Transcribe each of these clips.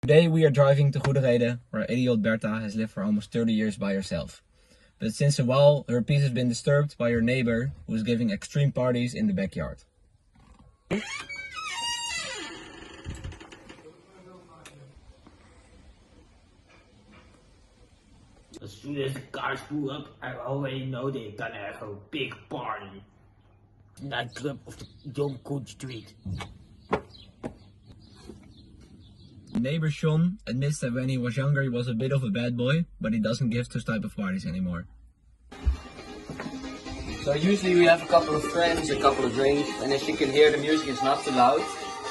Today we are driving to Goederede, where 80-year-old Bertha has lived for almost 30 years by herself. But since a while, her peace has been disturbed by her neighbor, who is giving extreme parties in the backyard. As soon as the cars pull up, I already know they're gonna have a big party. Nightclub of the Young Cool Street. Neighbor Sean admits that when he was younger he was a bit of a bad boy, but he doesn't give those type of parties anymore. So usually we have a couple of friends, a couple of drinks, and as you can hear the music is not too loud.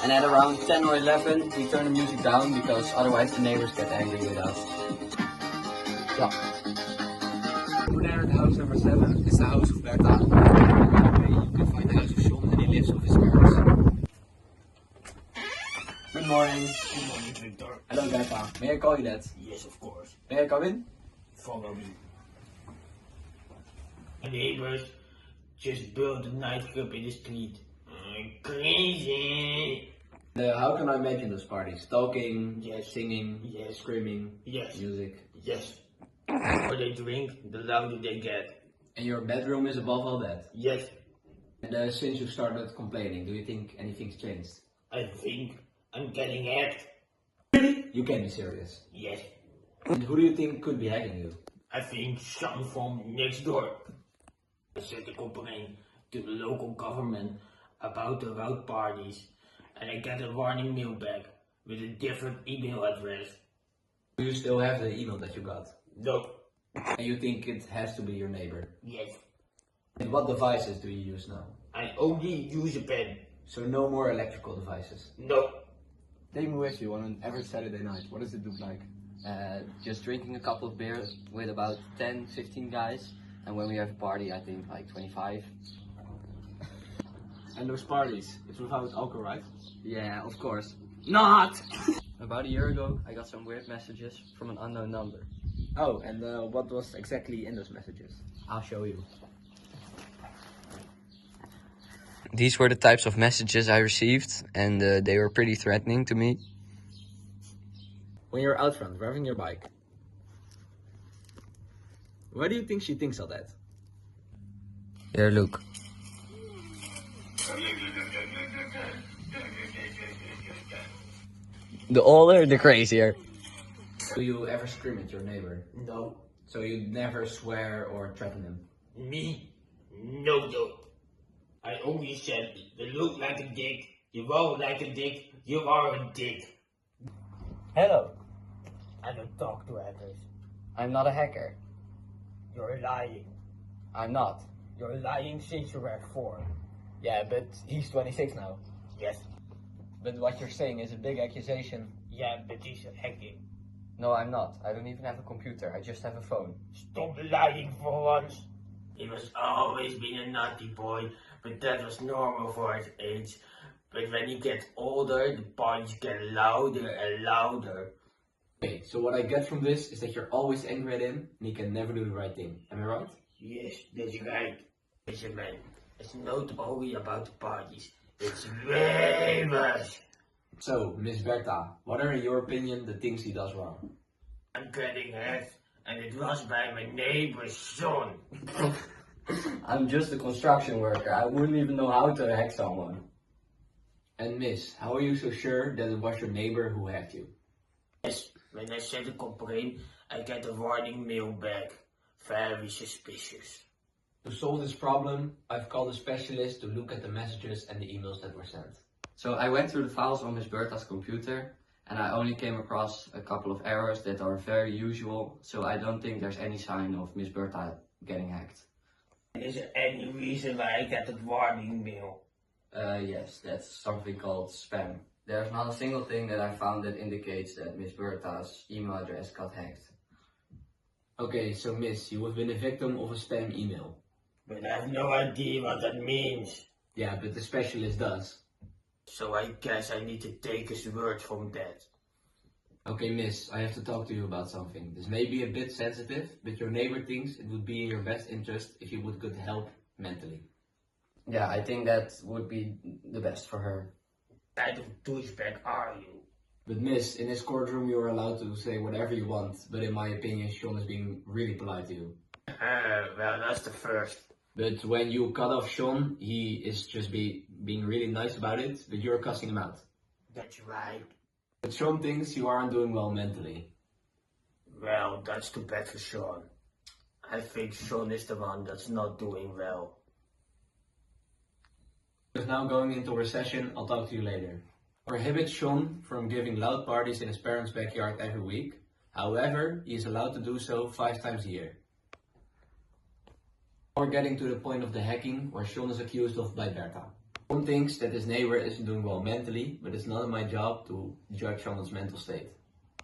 And at around 10 or 11 we turn the music down because otherwise the neighbors get angry with us. Yeah. Over there at house number 7 is the house of Bertha. You can find the house of Sean and he lives with his parents. Good morning. Good morning, Victor. Hello Bertha, may I call you that? Yes, of course. May I come in? Follow me. The neighbors just built a nightclub in the street. Crazy. How can I imagine those parties? Talking, Yes. singing, Yes. screaming, Yes. music. Yes. The more they drink, the louder they get. And your bedroom is above all that. Yes. And since you started complaining, do you think anything's changed? I think I'm getting hacked. You can't be serious. Yes. And who do you think could be hacking you? I think some from next door. I sent a complaint to the local government about the road parties, and I get a warning mail back with a different email address. Do you still have the email that you got? No. And you think it has to be your neighbor? Yes. And what devices do you use now? I only use a pen. So no more electrical devices? No. Take me with you on an average Saturday night. What does it look like? Just drinking a couple of beers with about 10-15 guys, and when we have a party I think like 25. And those parties, it's without alcohol, right? Yeah, of course. Not! About a year ago I got some weird messages from an unknown number. Oh, and what was exactly in those messages? I'll show you. These were the types of messages I received, and they were pretty threatening to me. When you're out front, driving your bike, why do you think she thinks all that? Here, look. The older, the crazier. Do you ever scream at your neighbor? No. So you never swear or threaten him? Me? No. I only said, you look like a dick, you walk like a dick, you are a dick. Hello. I don't talk to hackers. I'm not a hacker. You're lying. I'm not. You're lying since you were 4. Yeah, but he's 26 now. Yes. But what you're saying is a big accusation. Yeah, but he's hacking. No, I'm not. I don't even have a computer. I just have a phone. Stop lying for once. He was always been a naughty boy, but that was normal for his age. But when he gets older, the parties get louder and louder. Okay, so what I get from this is that you're always angry at him and he can never do the right thing. Am I right? Yes, that's right. Listen, man, it's not only about the parties. It's way worse. So, Miss Bertha, what are in your opinion the things he does wrong? I'm getting hacked, and it was by my neighbor's son. I'm just a construction worker. I wouldn't even know how to hack someone. And Miss, how are you so sure that it was your neighbor who hacked you? Yes, when I send a complaint, I get a warning mail back. Very suspicious. To solve this problem, I've called a specialist to look at the messages and the emails that were sent. So I went through the files on Miss Bertha's computer, and I only came across a couple of errors that are very usual, so I don't think there's any sign of Miss Bertha getting hacked. Is there any reason why I get that warning mail? Yes, that's something called spam. There's not a single thing that I found that indicates that Miss Bertha's email address got hacked. Okay, so Miss, you have been a victim of a spam email. But I have no idea what that means. Yeah, but the specialist does. So I guess I need to take his word from that. Okay, Miss, I have to talk to you about something. This may be a bit sensitive, but your neighbor thinks it would be in your best interest if you would get help mentally. Yeah, I think that would be the best for her. What kind of douchebag are you? But miss, in this courtroom you are allowed to say whatever you want, but in my opinion Sean is being really polite to you. Well, that's the first. But when you cut off Sean, he is just being really nice about it, but you're cussing him out. That's right. But Sean thinks you aren't doing well mentally. Well, that's too bad for Sean. I think Sean is the one that's not doing well. He's now going into recession, I'll talk to you later. Prohibit Sean from giving loud parties in his parents' backyard every week. However, he is allowed to do so 5 times a year. We're getting to the point of the hacking where Sean is accused of by Bertha. Sean thinks that his neighbor isn't doing well mentally, but it's not my job to judge someone's mental state.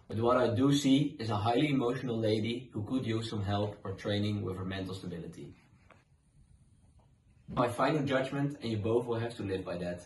But what I do see is a highly emotional lady who could use some help or training with her mental stability. My final judgment, and you both will have to live by that.